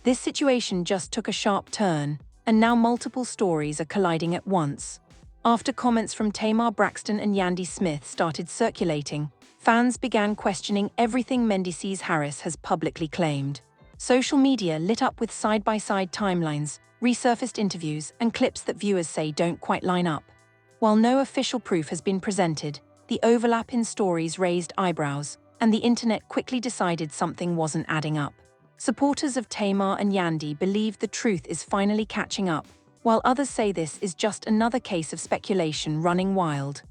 This situation just took a sharp turn, and now multiple stories are colliding at once. After comments from Tamar Braxton and Yandy Smith started circulating, fans began questioning everything Mendeecees Harris has publicly claimed. Social media lit up with side-by-side timelines, resurfaced interviews, and clips that viewers say don't quite line up. While no official proof has been presented, the overlap in stories raised eyebrows, and the internet quickly decided something wasn't adding up. Supporters of Tamar and Yandy believe the truth is finally catching up, while others say this is just another case of speculation running wild.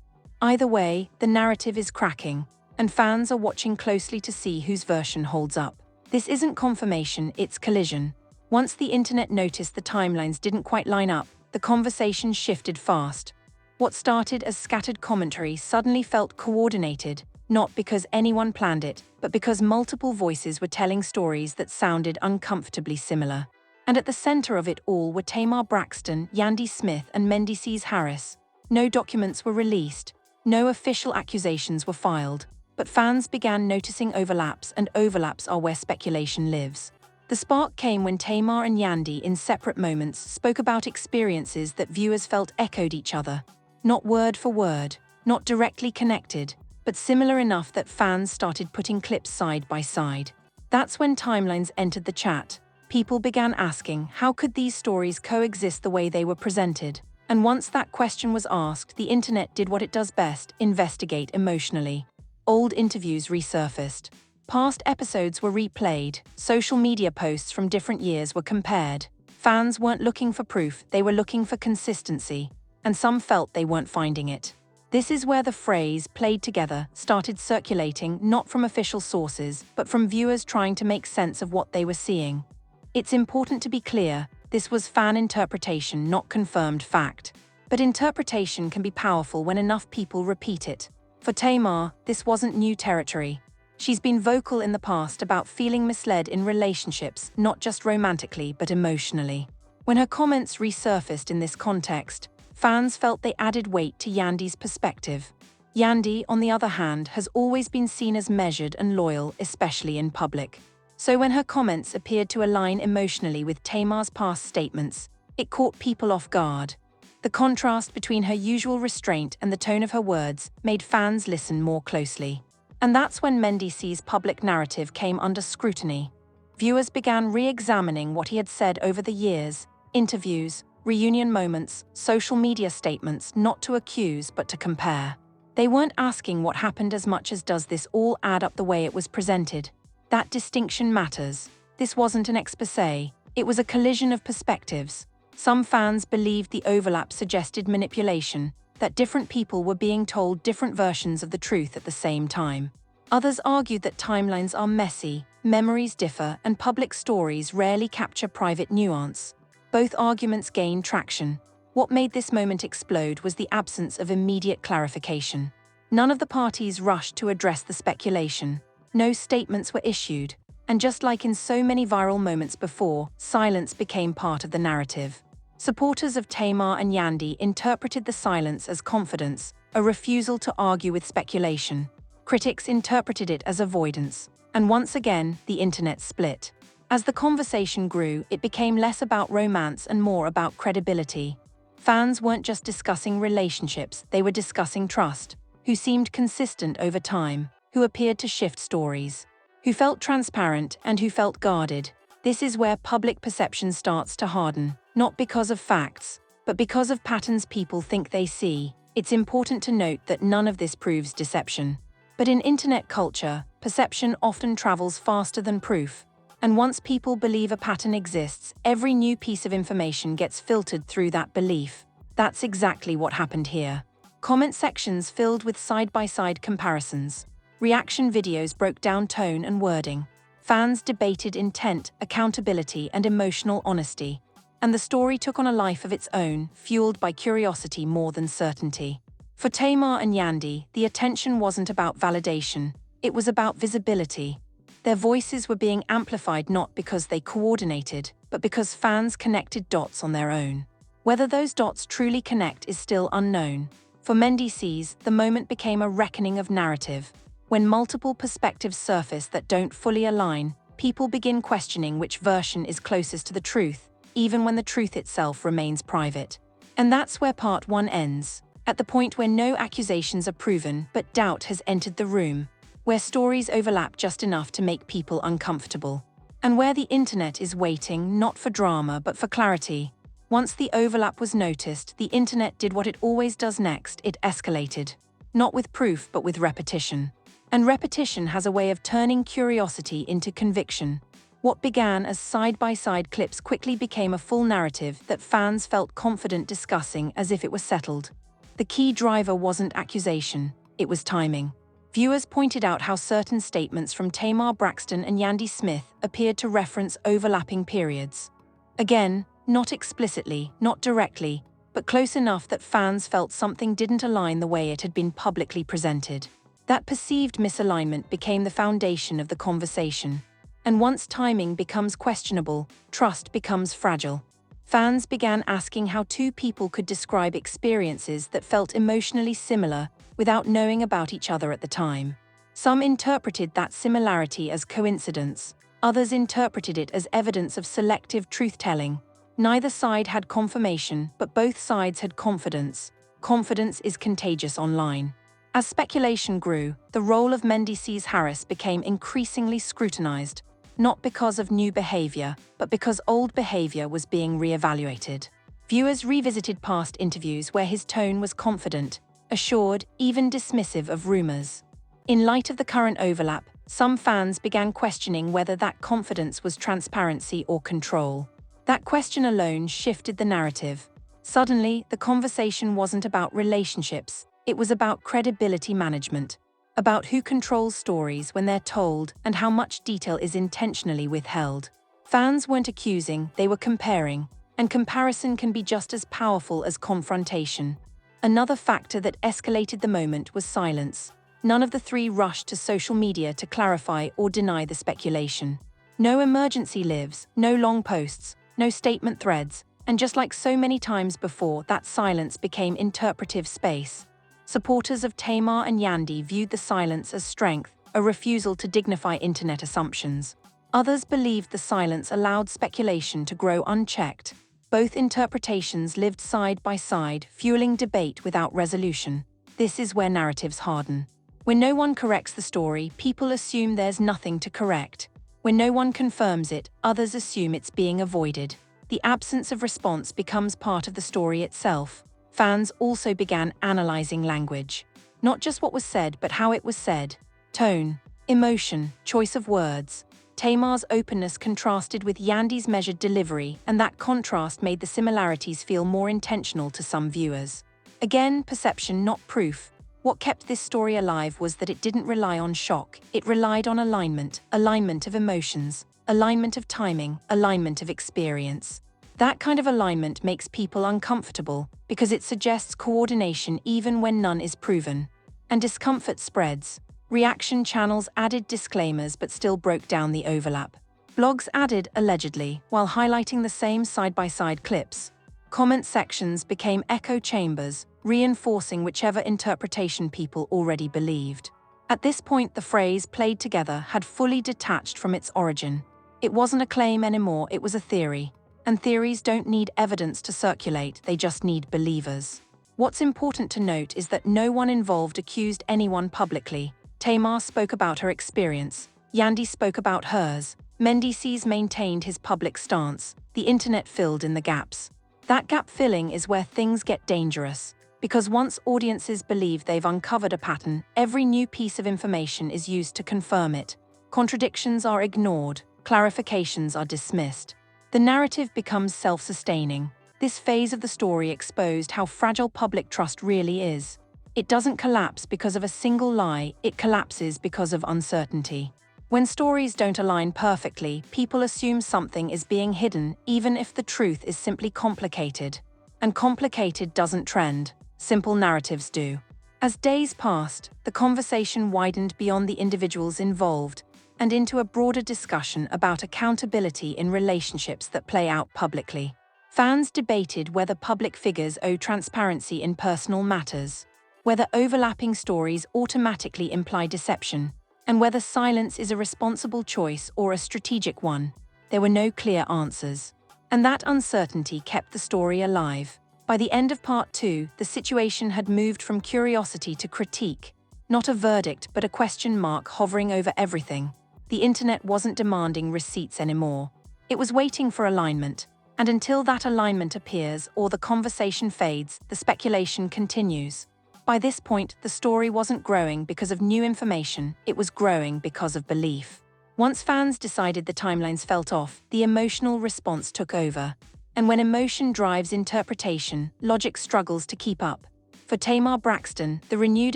Either way, the narrative is cracking, and fans are watching closely to see whose version holds up. This isn't confirmation, it's collision. Once the internet noticed the timelines didn't quite line up, the conversation shifted fast. What started as scattered commentary suddenly felt coordinated, not because anyone planned it, but because multiple voices were telling stories that sounded uncomfortably similar. And at the center of it all were Tamar Braxton, Yandy Smith, and Mendeecees Harris. No documents were released, no official accusations were filed, but fans began noticing overlaps, and overlaps are where speculation lives. The spark came when Tamar and Yandy, in separate moments, spoke about experiences that viewers felt echoed each other. Not word for word, not directly connected, but similar enough that fans started putting clips side by side. That's when timelines entered the chat. People began asking, how could these stories coexist the way they were presented? And once that question was asked, the internet did what it does best: investigate emotionally. Old interviews resurfaced. Past episodes were replayed. Social media posts from different years were compared. Fans weren't looking for proof, they were looking for consistency. And some felt they weren't finding it. This is where the phrase "played together" started circulating, not from official sources, but from viewers trying to make sense of what they were seeing. It's important to be clear, this was fan interpretation, not confirmed fact. But interpretation can be powerful when enough people repeat it. For Tamar, this wasn't new territory. She's been vocal in the past about feeling misled in relationships, not just romantically, but emotionally. When her comments resurfaced in this context, fans felt they added weight to Yandy's perspective. Yandy, on the other hand, has always been seen as measured and loyal, especially in public. So when her comments appeared to align emotionally with Tamar's past statements, it caught people off guard. The contrast between her usual restraint and the tone of her words made fans listen more closely. And that's when Mendeecees' public narrative came under scrutiny. Viewers began re-examining what he had said over the years: interviews, reunion moments, social media statements, not to accuse but to compare. They weren't asking what happened as much as does this all add up the way it was presented. That distinction matters. This wasn't an exposé, it was a collision of perspectives. Some fans believed the overlap suggested manipulation, that different people were being told different versions of the truth at the same time. Others argued that timelines are messy, memories differ, and public stories rarely capture private nuance. Both arguments gained traction. What made this moment explode was the absence of immediate clarification. None of the parties rushed to address the speculation. No statements were issued. And just like in so many viral moments before, silence became part of the narrative. Supporters of Tamar and Yandy interpreted the silence as confidence, a refusal to argue with speculation. Critics interpreted it as avoidance. And once again, the internet split. As the conversation grew, it became less about romance and more about credibility. Fans weren't just discussing relationships, they were discussing trust, who seemed consistent over time, who appeared to shift stories, who felt transparent and who felt guarded. This is where public perception starts to harden, not because of facts, but because of patterns people think they see. It's important to note that none of this proves deception. But in internet culture, perception often travels faster than proof. And once people believe a pattern exists, every new piece of information gets filtered through that belief. That's exactly what happened here. Comment sections filled with side-by-side comparisons. Reaction videos broke down tone and wording. Fans debated intent, accountability, and emotional honesty. And the story took on a life of its own, fueled by curiosity more than certainty. For Tamar and Yandy, the attention wasn't about validation, it was about visibility. Their voices were being amplified not because they coordinated, but because fans connected dots on their own. Whether those dots truly connect is still unknown. For Mendeecees, the moment became a reckoning of narrative. When multiple perspectives surface that don't fully align, people begin questioning which version is closest to the truth, even when the truth itself remains private. And that's where part 1 ends, at the point where no accusations are proven but doubt has entered the room, where stories overlap just enough to make people uncomfortable, and where the internet is waiting not for drama but for clarity. Once the overlap was noticed, the internet did what it always does next: it escalated. Not with proof but with repetition. And repetition has a way of turning curiosity into conviction. What began as side-by-side clips quickly became a full narrative that fans felt confident discussing as if it were settled. The key driver wasn't accusation, it was timing. Viewers pointed out how certain statements from Tamar Braxton and Yandy Smith appeared to reference overlapping periods. Again, not explicitly, not directly, but close enough that fans felt something didn't align the way it had been publicly presented. That perceived misalignment became the foundation of the conversation. And once timing becomes questionable, trust becomes fragile. Fans began asking how two people could describe experiences that felt emotionally similar without knowing about each other at the time. Some interpreted that similarity as coincidence. Others interpreted it as evidence of selective truth-telling. Neither side had confirmation, but both sides had confidence. Confidence is contagious online. As speculation grew, the role of Mendeecees Harris became increasingly scrutinized, not because of new behavior, but because old behavior was being re-evaluated. Viewers revisited past interviews where his tone was confident, assured, even dismissive of rumors. In light of the current overlap, some fans began questioning whether that confidence was transparency or control. That question alone shifted the narrative. Suddenly, the conversation wasn't about relationships, it was about credibility management, about who controls stories when they're told and how much detail is intentionally withheld. Fans weren't accusing, they were comparing, and comparison can be just as powerful as confrontation. Another factor that escalated the moment was silence. None of the three rushed to social media to clarify or deny the speculation. No emergency lives, no long posts, no statement threads, and just like so many times before, that silence became interpretive space. Supporters of Tamar and Yandy viewed the silence as strength, a refusal to dignify internet assumptions. Others believed the silence allowed speculation to grow unchecked. Both interpretations lived side by side, fueling debate without resolution. This is where narratives harden. When no one corrects the story, people assume there's nothing to correct. When no one confirms it, others assume it's being avoided. The absence of response becomes part of the story itself. Fans also began analyzing language. Not just what was said, but how it was said. Tone, emotion, choice of words. Tamar's openness contrasted with Yandy's measured delivery, and that contrast made the similarities feel more intentional to some viewers. Again, perception, not proof. What kept this story alive was that it didn't rely on shock, it relied on alignment of emotions, alignment of timing, alignment of experience. That kind of alignment makes people uncomfortable because it suggests coordination even when none is proven. And discomfort spreads. Reaction channels added disclaimers but still broke down the overlap. Blogs added allegedly while highlighting the same side-by-side clips. Comment sections became echo chambers, reinforcing whichever interpretation people already believed. At this point, the phrase "played together" had fully detached from its origin. It wasn't a claim anymore, it was a theory. And theories don't need evidence to circulate, they just need believers. What's important to note is that no one involved accused anyone publicly. Tamar spoke about her experience. Yandy spoke about hers. Mendeecees maintained his public stance. The internet filled in the gaps. That gap filling is where things get dangerous. Because once audiences believe they've uncovered a pattern, every new piece of information is used to confirm it. Contradictions are ignored. Clarifications are dismissed. The narrative becomes self-sustaining. This phase of the story exposed how fragile public trust really is. It doesn't collapse because of a single lie, it collapses because of uncertainty. When stories don't align perfectly, people assume something is being hidden, even if the truth is simply complicated. And complicated doesn't trend, simple narratives do. As days passed, the conversation widened beyond the individuals involved, and into a broader discussion about accountability in relationships that play out publicly. Fans debated whether public figures owe transparency in personal matters, whether overlapping stories automatically imply deception, And whether silence is a responsible choice or a strategic one, there were no clear answers. And that uncertainty kept the story alive. By the end of part 2, the situation had moved from curiosity to critique, not a verdict but a question mark hovering over everything. The internet wasn't demanding receipts anymore. It was waiting for alignment, and until that alignment appears or the conversation fades, the speculation continues. By this point, the story wasn't growing because of new information, it was growing because of belief. Once fans decided the timelines felt off, the emotional response took over. And when emotion drives interpretation, logic struggles to keep up. For Tamar Braxton, the renewed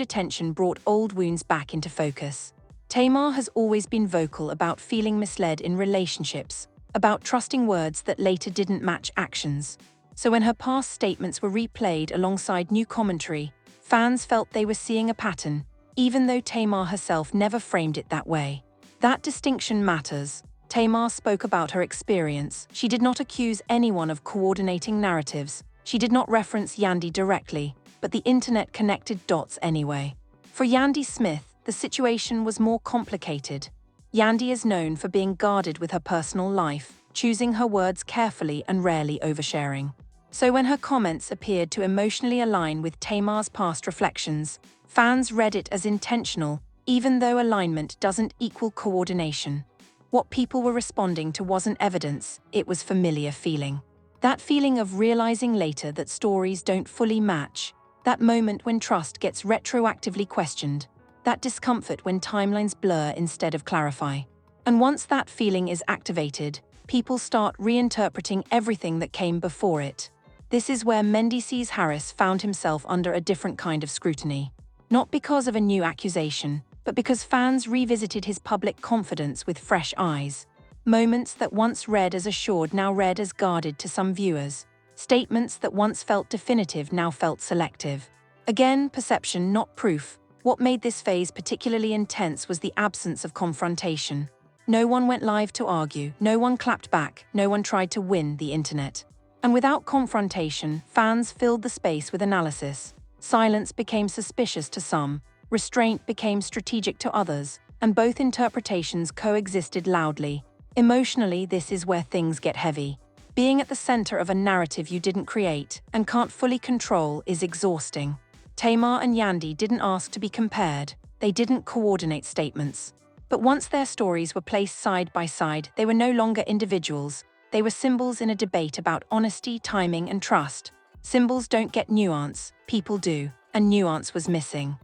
attention brought old wounds back into focus. Tamar has always been vocal about feeling misled in relationships, about trusting words that later didn't match actions. So when her past statements were replayed alongside new commentary, fans felt they were seeing a pattern, even though Tamar herself never framed it that way. That distinction matters. Tamar spoke about her experience. She did not accuse anyone of coordinating narratives. She did not reference Yandy directly, but the internet connected dots anyway. For Yandy Smith, the situation was more complicated. Yandy is known for being guarded with her personal life, choosing her words carefully and rarely oversharing. So when her comments appeared to emotionally align with Tamar's past reflections, fans read it as intentional, even though alignment doesn't equal coordination. What people were responding to wasn't evidence, it was familiar feeling. That feeling of realizing later that stories don't fully match, that moment when trust gets retroactively questioned, that discomfort when timelines blur instead of clarify. And once that feeling is activated, people start reinterpreting everything that came before it. This is where Mendeecees Harris found himself under a different kind of scrutiny. Not because of a new accusation, but because fans revisited his public confidence with fresh eyes. Moments that once read as assured now read as guarded to some viewers. Statements that once felt definitive now felt selective. Again, perception, not proof. What made this phase particularly intense was the absence of confrontation. No one went live to argue, no one clapped back, no one tried to win the internet. And without confrontation, fans filled the space with analysis. Silence became suspicious to some, restraint became strategic to others, and both interpretations coexisted loudly. Emotionally, this is where things get heavy. Being at the center of a narrative you didn't create and can't fully control is exhausting. Tamar and Yandy didn't ask to be compared, they didn't coordinate statements. But once their stories were placed side by side, they were no longer individuals, they were symbols in a debate about honesty, timing, and trust. Symbols don't get nuance, people do, and nuance was missing.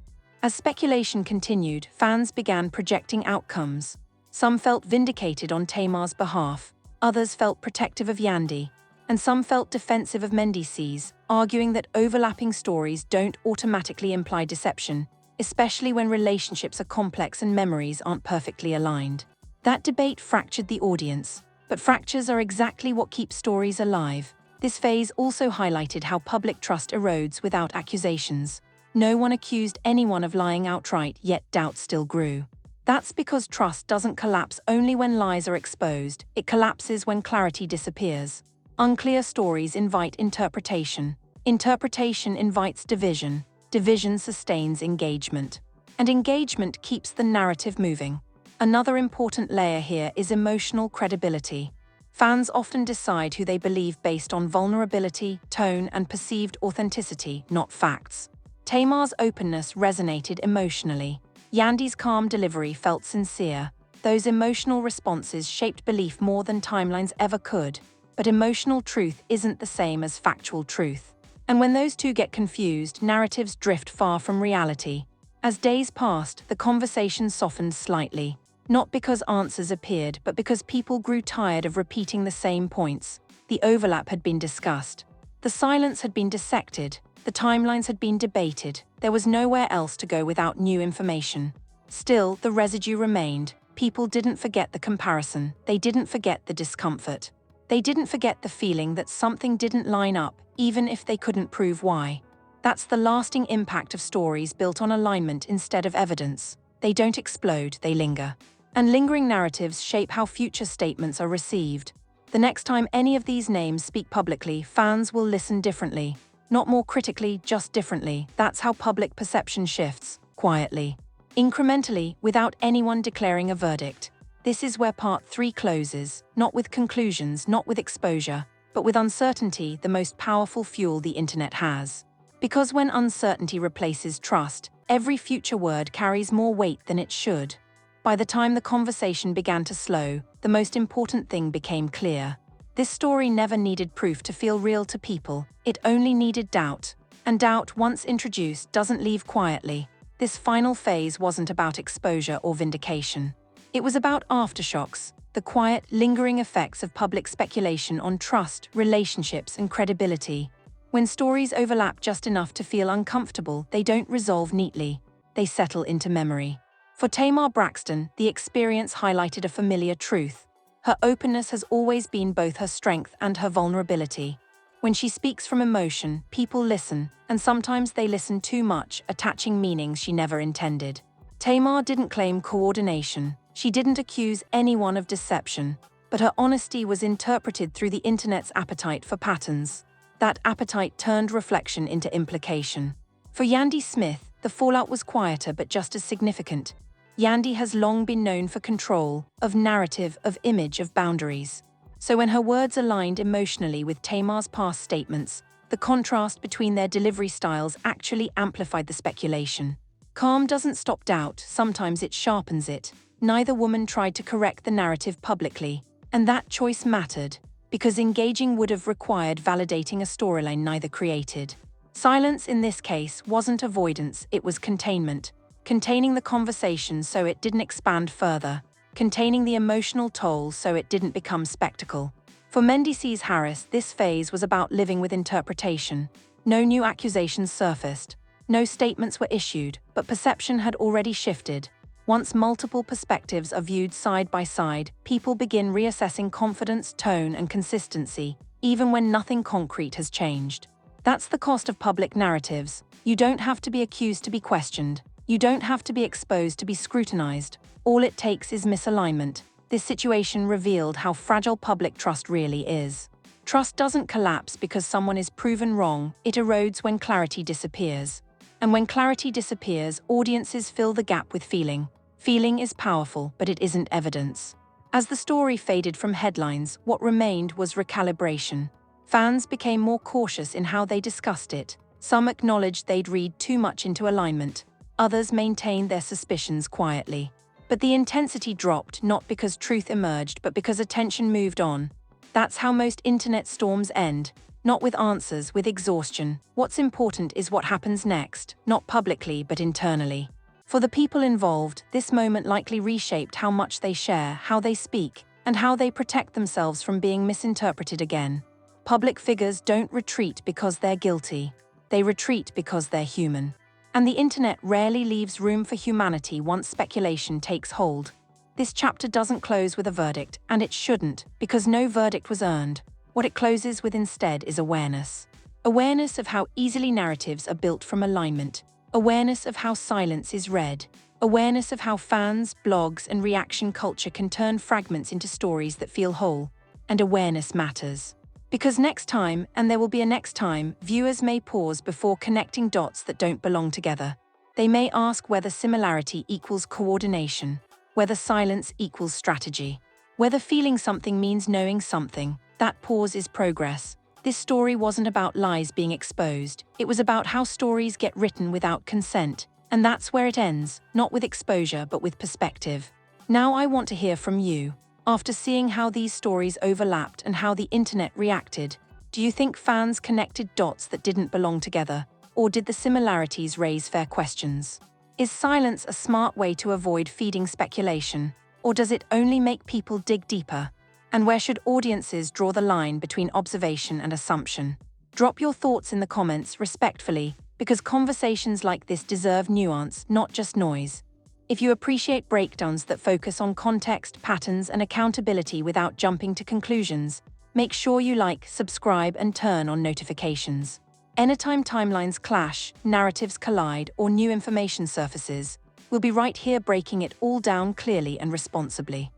As speculation continued, fans began projecting outcomes. Some felt vindicated on Tamar's behalf, others felt protective of Yandy, and some felt defensive of Mendeecees, arguing that overlapping stories don't automatically imply deception, especially when relationships are complex and memories aren't perfectly aligned. That debate fractured the audience, but fractures are exactly what keep stories alive. This phase also highlighted how public trust erodes without accusations. No one accused anyone of lying outright, yet doubt still grew. That's because trust doesn't collapse only when lies are exposed, it collapses when clarity disappears. Unclear stories invite interpretation. Interpretation invites division. Division sustains engagement. And engagement keeps the narrative moving. Another important layer here is emotional credibility. Fans often decide who they believe based on vulnerability, tone, and perceived authenticity, not facts. Tamar's openness resonated emotionally. Yandy's calm delivery felt sincere. Those emotional responses shaped belief more than timelines ever could. But emotional truth isn't the same as factual truth. And when those two get confused, narratives drift far from reality. As days passed, the conversation softened slightly. Not because answers appeared, but because people grew tired of repeating the same points. The overlap had been discussed. The silence had been dissected. The timelines had been debated. There was nowhere else to go without new information. Still, the residue remained. People didn't forget the comparison. They didn't forget the discomfort. They didn't forget the feeling that something didn't line up, even if they couldn't prove why. That's the lasting impact of stories built on alignment instead of evidence. They don't explode, they linger. And lingering narratives shape how future statements are received. The next time any of these names speak publicly, fans will listen differently. Not more critically, just differently. That's how public perception shifts, quietly. incrementally, without anyone declaring a verdict. This is where part 3 closes, not with conclusions, not with exposure, but with uncertainty, the most powerful fuel the internet has. Because when uncertainty replaces trust, every future word carries more weight than it should. By the time the conversation began to slow, the most important thing became clear. This story never needed proof to feel real to people, it only needed doubt. And doubt, once introduced, doesn't leave quietly. This final phase wasn't about exposure or vindication. It was about aftershocks, the quiet, lingering effects of public speculation on trust, relationships, and credibility. When stories overlap just enough to feel uncomfortable, they don't resolve neatly. They settle into memory. For Tamar Braxton, the experience highlighted a familiar truth. Her openness has always been both her strength and her vulnerability. When she speaks from emotion, people listen, and sometimes they listen too much, attaching meanings she never intended. Tamar didn't claim coordination. She didn't accuse anyone of deception, but her honesty was interpreted through the internet's appetite for patterns. That appetite turned reflection into implication. For Yandy Smith, the fallout was quieter but just as significant. Yandy has long been known for control, of narrative, of image, of boundaries. So when her words aligned emotionally with Tamar's past statements, the contrast between their delivery styles actually amplified the speculation. Calm doesn't stop doubt, sometimes it sharpens it. Neither woman tried to correct the narrative publicly, and that choice mattered, because engaging would have required validating a storyline neither created. Silence in this case wasn't avoidance, it was containment. Containing the conversation so it didn't expand further. Containing the emotional toll so it didn't become spectacle. For Mendeecees Harris, this phase was about living with interpretation. No new accusations surfaced. No statements were issued, but perception had already shifted. Once multiple perspectives are viewed side by side, people begin reassessing confidence, tone, and consistency, even when nothing concrete has changed. That's the cost of public narratives. You don't have to be accused to be questioned. You don't have to be exposed to be scrutinized. All it takes is misalignment. This situation revealed how fragile public trust really is. Trust doesn't collapse because someone is proven wrong, it erodes when clarity disappears. And when clarity disappears, audiences fill the gap with feeling. Feeling is powerful, but it isn't evidence. As the story faded from headlines, what remained was recalibration. Fans became more cautious in how they discussed it. Some acknowledged they'd read too much into alignment. Others maintained their suspicions quietly. But the intensity dropped not because truth emerged, but because attention moved on. That's how most internet storms end. Not with answers, with exhaustion. What's important is what happens next, not publicly but internally. For the people involved, this moment likely reshaped how much they share, how they speak, and how they protect themselves from being misinterpreted again. Public figures don't retreat because they're guilty. They retreat because they're human. And the internet rarely leaves room for humanity once speculation takes hold. This chapter doesn't close with a verdict, and it shouldn't, because no verdict was earned. What it closes with instead is awareness. Awareness of how easily narratives are built from alignment. Awareness of how silence is read. Awareness of how fans, blogs, and reaction culture can turn fragments into stories that feel whole. And awareness matters. Because next time, and there will be a next time, viewers may pause before connecting dots that don't belong together. They may ask whether similarity equals coordination, whether silence equals strategy, whether feeling something means knowing something. That pause is progress. This story wasn't about lies being exposed. It was about how stories get written without consent. And that's where it ends, not with exposure but with perspective. Now I want to hear from you. After seeing how these stories overlapped and how the internet reacted, do you think fans connected dots that didn't belong together? Or did the similarities raise fair questions? Is silence a smart way to avoid feeding speculation? Or does it only make people dig deeper? And where should audiences draw the line between observation and assumption? Drop your thoughts in the comments respectfully, because conversations like this deserve nuance, not just noise. If you appreciate breakdowns that focus on context, patterns, and accountability without jumping to conclusions, make sure you like, subscribe, and turn on notifications. Anytime timelines clash, narratives collide, or new information surfaces, we'll be right here breaking it all down clearly and responsibly.